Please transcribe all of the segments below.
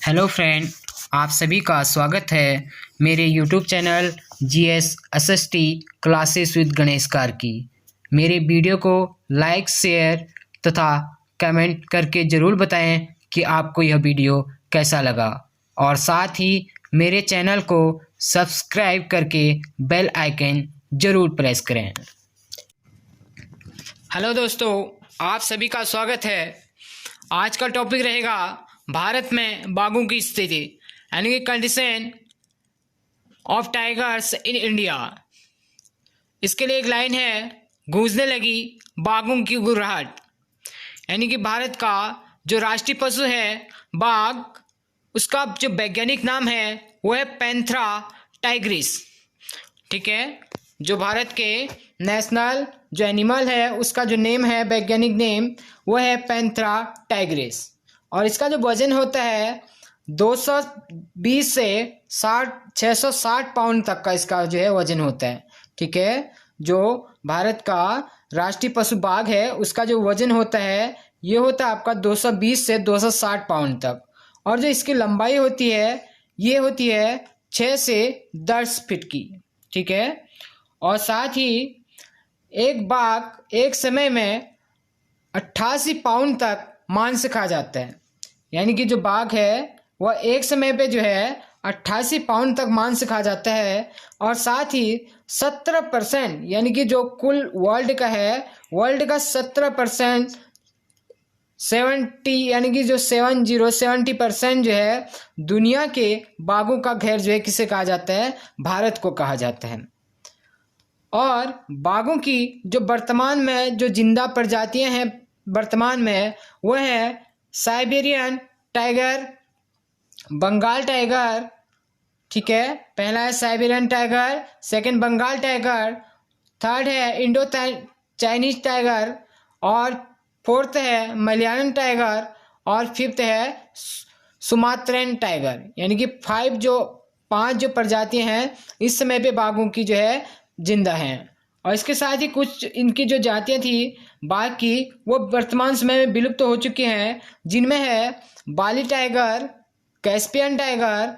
Hello friend, आप सभी का स्वागत है मेरे YouTube channel GS SST classes with Ganesh car की। मेरे वीडियो को लाइक, शेयर तथा कमेंट करके ज़रूर बताएं कि आपको यह वीडियो कैसा लगा और साथ ही मेरे चैनल को सब्सक्राइब करके बेल आइकन ज़रूर प्रेस करें। हेलो दोस्तों, आप सभी का स्वागत है। आज का टॉपिक रहेगा भारत में बाघों की स्थिति यानी कि condition of tigers in India. इसके लिए एक लाइन है, गूंजने लगी बाघों की गुर्राहट। यानी कि भारत का जो राष्ट्रीय पशु है बाघ, उसका जो वैज्ञानिक नाम है वो है पैंथेरा टाइग्रिस। ठीक है, जो भारत के नेशनल जो एनिमल है उसका जो नेम है, वैज्ञानिक नेम, वो है पैंथेरा टाइग्रिस। और इसका जो वजन होता है 220 से 660 पाउंड तक का इसका जो है वजन होता है। ठीक है, जो भारत का राष्ट्रीय पशु बाघ है उसका जो वजन होता है ये होता है आपका 220 से 260 पाउंड तक। और जो इसकी लंबाई होती है ये होती है 6 से 10 फीट की। ठीक है, और साथ ही एक बाघ एक समय में 88 पाउंड तक मांस खा जाता है। यानी कि जो बाघ है वह एक समय पे जो है 88 पाउंड तक मांस खा जाता है। और साथ ही 17% यानी कि जो कुल वर्ल्ड का है, वर्ल्ड का 17% 70 यानी कि जो 70% जो है दुनिया के बाघों का घर जो है किसे कहा जाता है, भारत को कहा जाता है। और बाघों की जो वर्तमान में जो जिंदा प्रजातियां हैं वर्तमान में, वो है साइबेरियन टाइगर, बंगाल टाइगर। ठीक है, पहला है Siberian tiger, second Bengal tiger, third है इंडो चाइनीज टाइगर, और फोर्थ है मलयालम टाइगर, और फिफ्थ है सुमात्रन टाइगर। यानी कि 5 जो प्रजातियां हैं इस समय पे बाघों की जो है जिंदा हैं। और इसके साथ ही कुछ इनकी जो जातियां थी बाघ की वो वर्तमान समय में विलुप्त हो चुकी हैं, जिनमें है बाली टाइगर, कैस्पियन टाइगर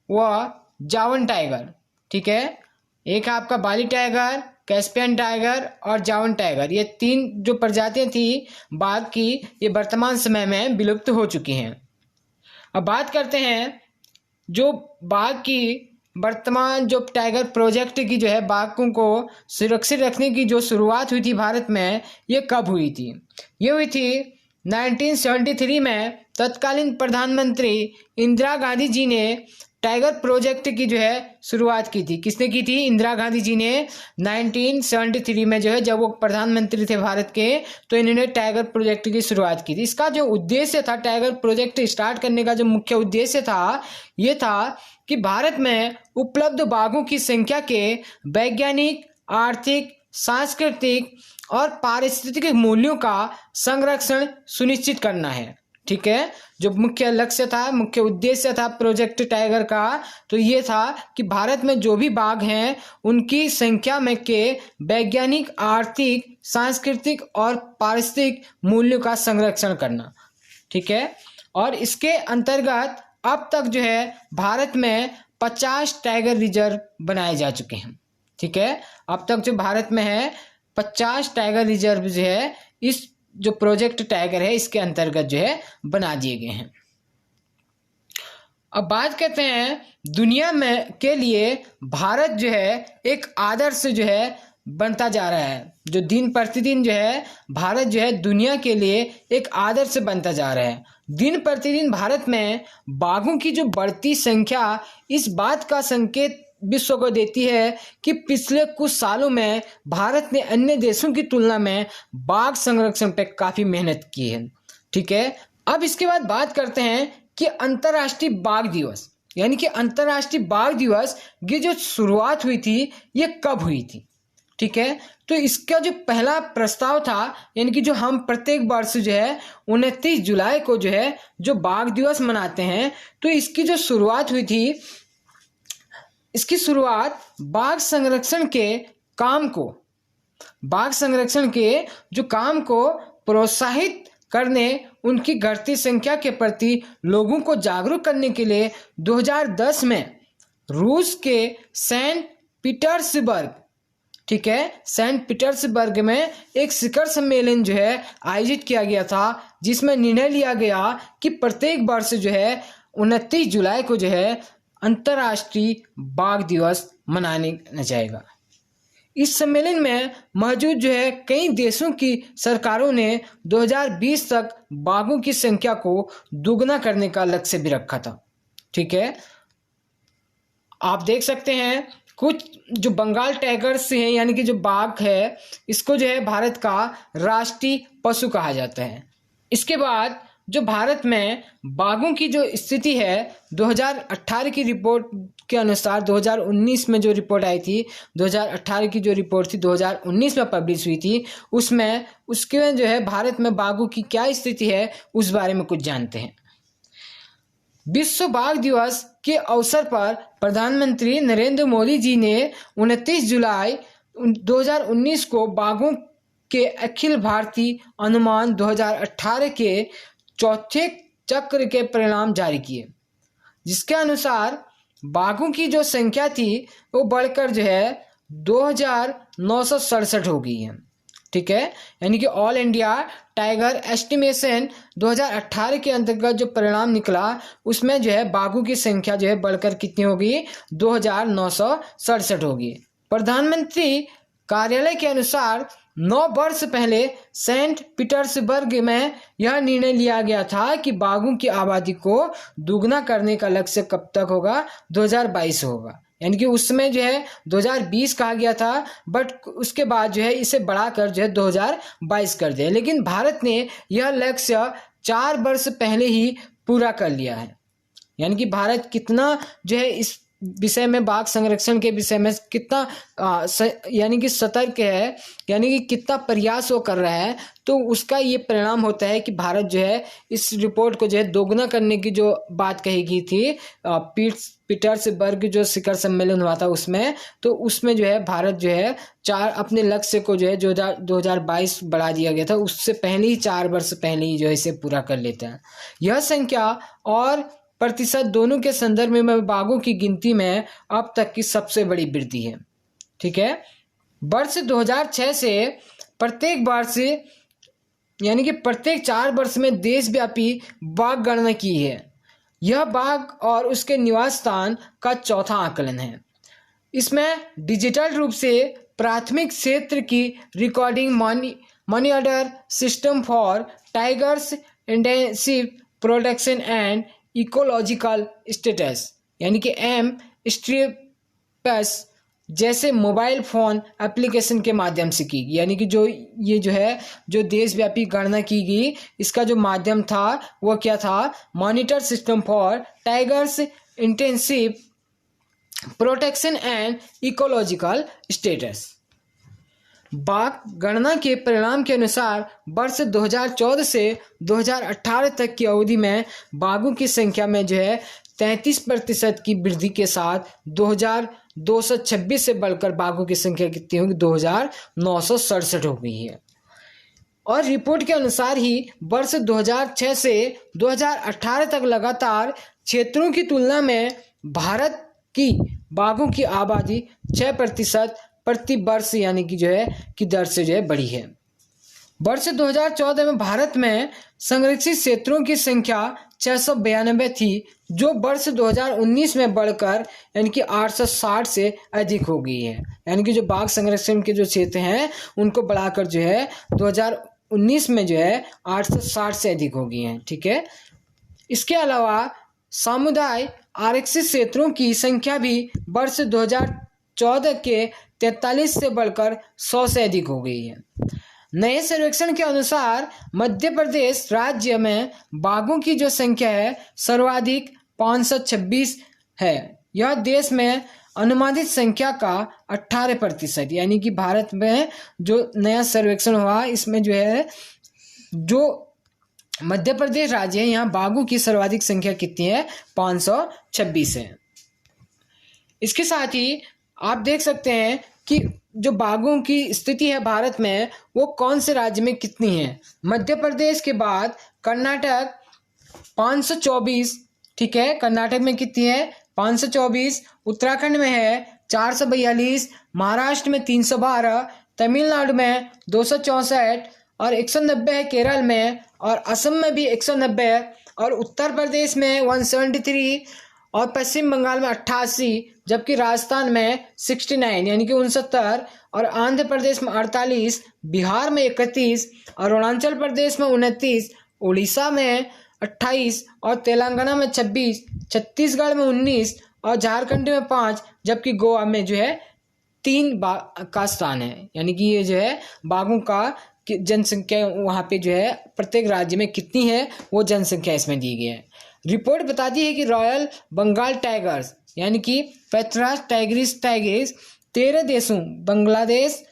व जावन टाइगर। ठीक है, एक है आपका बाली टाइगर, कैस्पियन टाइगर और जावन टाइगर। ये 3 जो प्रजातियां थी बाघ की ये वर्तमान समय में विलुप्त हो चुकी हैं। अब बात करते हैं जो बाघ की वर्तमान जो टाइगर प्रोजेक्ट की जो है बाघों को सुरक्षित रखने की जो शुरुआत हुई थी भारत में, ये कब हुई थी? ये हुई थी 1973 में। तत्कालीन प्रधानमंत्री इंदिरा गांधी जी ने टाइगर प्रोजेक्ट की जो है शुरुआत की थी। किसने की थी? इंदिरा गांधी जी ने 1973 में जो है, जब वो प्रधानमंत्री थे भारत के, तो इन्होंने टाइगर प्रोजेक्ट की शुरुआत की थी। इसका जो उद्देश्य था, टाइगर प्रोजेक्ट स्टार्ट करने का जो मुख्य उद्देश्य था ये था कि भारत में उपलब्ध बाघों की संख्या के वैज्ञानिक, आर्थिक, सांस्कृतिक और पारिस्थितिक मूल्यों का संरक्षण सुनिश्चित करना है। ठीक है, जो मुख्य लक्ष्य था, मुख्य उद्देश्य था प्रोजेक्ट टाइगर का, तो ये था कि भारत में जो भी बाघ हैं उनकी संख्या में के वैज्ञानिक, आर्थिक, सांस्कृतिक और पारिस्थितिक मूल्यों का संरक्षण करना। ठीक है, और इसके अंतर्गत अब तक जो है भारत में 50 टाइगर रिजर्व बनाए जा चुके हैं। ठीक है, अब तक जो भारत में है 50 टाइगर रिजर्व जो है इस जो प्रोजेक्ट टाइगर है इसके अंतर्गत जो है बना दिए गए हैं। अब बात करते हैं दुनिया में के लिए भारत जो है एक आदर्श जो है बनता जा रहा है। जो दिन प्रतिदिन जो है भारत जो है दुनिया के लिए एक आदर्श बनता जा रहा है। दिन प्रतिदिन भारत में बाघों की जो बढ़ती संख्या इस बात का संकेत विश्व को देती है कि पिछले कुछ सालों में भारत ने अन्य देशों की तुलना में बाघ संरक्षण पर काफी मेहनत की है। ठीक है, अब इसके बाद बात करते हैं कि अंतर्राष्ट्रीय बाघ दिवस, यानी कि अंतर्राष्ट्रीय बाघ दिवस की जो शुरुआत हुई थी ये कब हुई थी? ठीक है, तो इसका जो पहला प्रस्ताव था, यानी कि जो हम प्रत्येक वर्ष जो है 29 जुलाई को जो है जो बाघ दिवस मनाते हैं, तो इसकी जो शुरुआत हुई थी, इसकी शुरुआत बाघ संरक्षण के काम को प्रोत्साहित करने उनकी घटती संख्या के प्रति लोगों को जागरूक करने के लिए 2010 में रूस के सेंट पीटर्सबर्ग, ठीक है, सेंट पीटर्सबर्ग में एक शिखर सम्मेलन जो है आयोजित किया गया था, जिसमें निर्णय लिया गया कि प्रत्येक वर्ष जो है 29 जुलाई को जो है अंतर्राष्ट्रीय बाघ दिवस मनाया जाएगा। इस सम्मेलन में मौजूद जो है कई देशों की सरकारों ने 2020 तक बाघों की संख्या को दोगुना करने का लक्ष्य भी रखा था। ठीक है, आप देख सकते हैं कुछ जो बंगाल टाइगर्स हैं यानी कि जो बाघ है, इसको जो है भारत का राष्ट्रीय पशु कहा जाता है। इसके बाद जो भारत में बाघों की जो स्थिति है 2018 की रिपोर्ट के अनुसार, 2019 में जो रिपोर्ट आई थी, 2018 की जो रिपोर्ट थी 2019 में पब्लिश हुई थी, उसमें उसके जो है भारत में बाघों की क्या स्थिति है उस बारे में कुछ जानते हैं। विश्व बाघ दिवस के अवसर पर प्रधानमंत्री नरेंद्र मोदी जी ने 29 जुलाई 2019 को बाघों के अखिल भारतीय अनुमान 2018 के चौथे चक्र के परिणाम जारी किए, जिसके अनुसार बाघों की जो संख्या थी वो बढ़कर जो है 2967 हो गई है। ठीक है, यानी कि ऑल इंडिया टाइगर एस्टिमेशन 2018 के अंतर्गत जो परिणाम निकला उसमें जो है बाघों की संख्या जो है बढ़कर कितनी होगी, 2967 होगी। प्रधानमंत्री कार्यालय के अनुसार 9 वर्ष पहले सेंट पीटर्सबर्ग में यह निर्णय लिया गया था कि बाघों की आबादी को दोगुना करने का लक्ष्य कब तक होगा, 2022 होगा। यानी कि उसमें जो है 2020 कहा गया था, बट उसके बाद जो है इसे बढ़ाकर जो है 2022 कर दिया। लेकिन भारत ने यह लक्ष्य 4 वर्ष पहले ही पूरा कर लिया है। यानी कि भारत कितना जो है इस विषय में, बाघ संरक्षण के विषय में कितना यानी कि सतर्क है, यानी कि कितना प्रयास वो कर रहा है, तो उसका ये परिणाम होता है कि भारत जो है इस रिपोर्ट को जो है दोगुना करने की जो बात कही गई थी पीटर्सबर्ग जो शिखर सम्मेलन हुआ था उसमें, तो उसमें जो है भारत जो है अपने लक्ष्य को जो है 2022 बढ़ा दिया गया था, उससे पहले ही 4 वर्ष पहले ही जो है इसे पूरा कर लेता है। यह संख्या और प्रतिशत दोनों के संदर्भ में बाघों की गिनती में अब तक की सबसे बड़ी वृद्धि है। ठीक है, वर्ष 2006 से प्रत्येक वर्ष यानी कि प्रत्येक 4 वर्ष में देशव्यापी बाघ गणना की है। यह बाघ और उसके निवास स्थान का चौथा आकलन है। इसमें डिजिटल रूप से प्राथमिक क्षेत्र की recording, money order system for tigers intensive protection and ecological status यानी कि M-STRIPS जैसे मोबाइल फ़ोन एप्लीकेशन के माध्यम से की गई। यानी कि जो ये जो है जो देशव्यापी गणना की गई, इसका जो माध्यम था वो क्या था, monitor system for tigers intensive protection and ecological status. बाघ गणना के परिणाम के अनुसार वर्ष 2014 से 2018 तक की अवधि में बाघों की संख्या में जो है 33% की वृद्धि के साथ 2226 से बढ़कर बाघों की संख्या कितनी होगी, 2967 हो गई है। और रिपोर्ट के अनुसार ही वर्ष 2006 से 2018 तक लगातार क्षेत्रों की तुलना में भारत की बाघों की आबादी 6% प्रति वर्ष यानी कि जो है की दर से जो है बढ़ी है। वर्ष 2014 में भारत में संरक्षित क्षेत्रों की संख्या 692 थी, जो वर्ष 2019 में बढ़कर यानी कि 860 से अधिक हो गई है। यानी कि जो बाघ संरक्षण के जो क्षेत्र हैं उनको बढ़ाकर जो है 2019 में जो है 860 से अधिक हो गई हैं। ठीक है, इसके अलावा समुदाय आरक्षित क्षेत्रों की संख्या भी वर्ष 2014 के 43 से बढ़कर 100 से अधिक हो गई है। नए सर्वेक्षण के अनुसार मध्य प्रदेश राज्य में बाघों की जो संख्या है सर्वाधिक 526 है। यह देश में अनुमानित संख्या का 18%, यानी कि भारत में जो नया सर्वेक्षण हुआ इसमें जो है जो मध्य प्रदेश राज्य है यहाँ बाघों की सर्वाधिक संख्या कितनी है, 526 है। इसके साथ ही आप देख सकते हैं कि जो बाघों की स्थिति है भारत में वो कौन से राज्य में कितनी है। मध्य प्रदेश के बाद कर्नाटक 524, ठीक है, कर्नाटक में कितनी है 524, उत्तराखंड में है 442, महाराष्ट्र में 312, तमिलनाडु में 264 और 190 है केरल में, और असम में भी 190 है, और उत्तर प्रदेश में 173 और पश्चिम बंगाल में 88, जबकि राजस्थान में 69 यानी कि 69, और आंध्र प्रदेश में 48, बिहार में 31 और अरुणाचल प्रदेश में 29, उड़ीसा में 28 और तेलंगाना में 26, छत्तीसगढ़ में 19 और झारखंड में 5, जबकि गोवा में जो है 3 बाघ का स्थान है। यानी कि ये जो है बाघों का जनसंख्या वहाँ पे जो है प्रत्येक राज्य में कितनी है वो जनसंख्या इसमें दी गई है। रिपोर्ट बताती है कि रॉयल बंगाल टाइगर्स यानी कि पैथरास टाइग्रिस 13 देशों बांग्लादेश,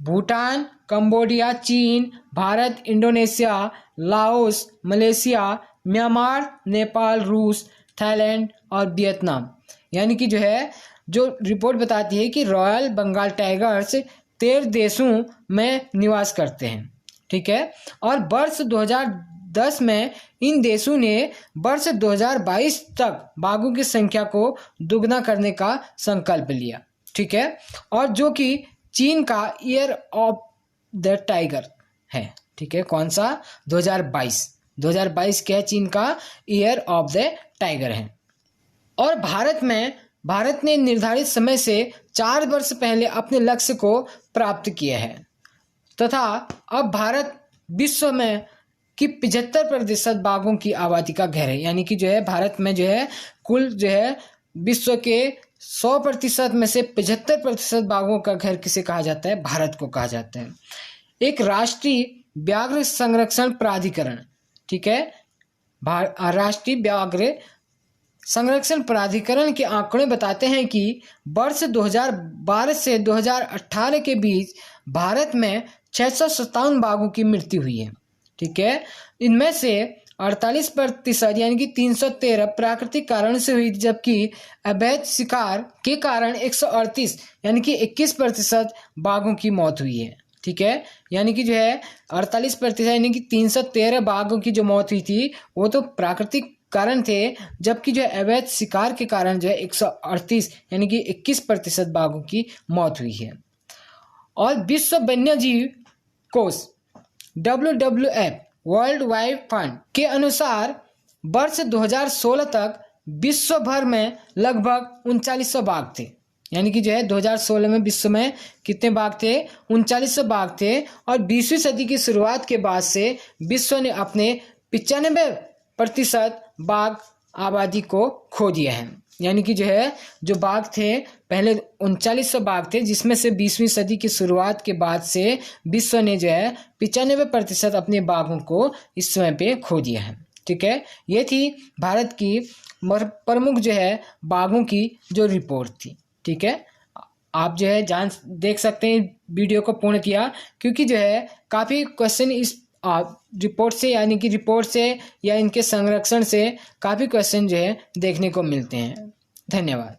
भूटान, कंबोडिया, चीन, Bharat, Indonesia, Laos, Malaysia, Myanmar, Nepal, रूस, थाईलैंड और वियतनाम, यानी कि जो है जो रिपोर्ट बताती है कि रॉयल बंगाल टाइगर्स 13 देशों में निवास करते हैं, ठीक है। और वर्ष 2010 में इन देशों ने वर्ष 2022 तक बाघों की संख्या को दुगना करने का संकल्प लिया, ठीक है। और जो कि चीन का ईयर ऑफ द टाइगर है, ठीक है। कौन सा 2022 क्या चीन का ईयर ऑफ द टाइगर है। और भारत ने निर्धारित समय से 4 वर्ष पहले अपने लक्ष्य को प्राप्त किया है तथा अब भारत विश्व में कि 75% बाघों की आबादी का घर है। यानी कि जो है भारत में जो है कुल जो है विश्व के 100% में से 75% बाघों का घर किसे कहा जाता है, भारत को कहा जाता है। एक राष्ट्रीय व्याघ्र संरक्षण प्राधिकरण, ठीक है, राष्ट्रीय व्याघ्र संरक्षण प्राधिकरण के आंकड़े बताते हैं कि वर्ष 2012 से 2018 के बीच भारत में 657 बाघों की मृत्यु हुई है, ठीक है। इनमें से 48% यानी कि 313 प्राकृतिक कारण से हुई, जबकि अवैध शिकार के कारण 138 यानी कि 21% बाघों की मौत हुई है, ठीक है। यानी कि जो है 48% यानी कि 313 बाघों की जो मौत हुई थी वो तो प्राकृतिक कारण थे, जबकि जो अवैध शिकार के कारण जो है 138 यानी कि 21% बाघों की मौत हुई है। और विश्व वन्यजीव कोष WWF वर्ल्ड वाइड फंड के अनुसार वर्ष 2016 तक विश्व भर में लगभग 3900 बाघ थे। यानी कि जो है 2016 में विश्व में कितने बाघ थे, 3900 बाघ थे। और 20वीं सदी की शुरुआत के बाद से विश्व ने अपने 95% बाघ आबादी को खो दिया है। यानी कि जो है जो बाघ थे पहले 3900 बाघ थे, जिसमें से 20वीं सदी की शुरुआत के बाद से विश्व ने जो है 95% अपने बाघों को इस समय पे खो दिया है, ठीक है। ये थी भारत की प्रमुख जो है बाघों की जो रिपोर्ट थी, ठीक है। आप जो है देख सकते हैं वीडियो को पूर्ण किया, क्योंकि जो है काफ़ी क्वेश्चन इस रिपोर्ट से यानी कि रिपोर्ट से या इनके संरक्षण से काफ़ी क्वेश्चन जो है देखने को मिलते हैं। धन्यवाद।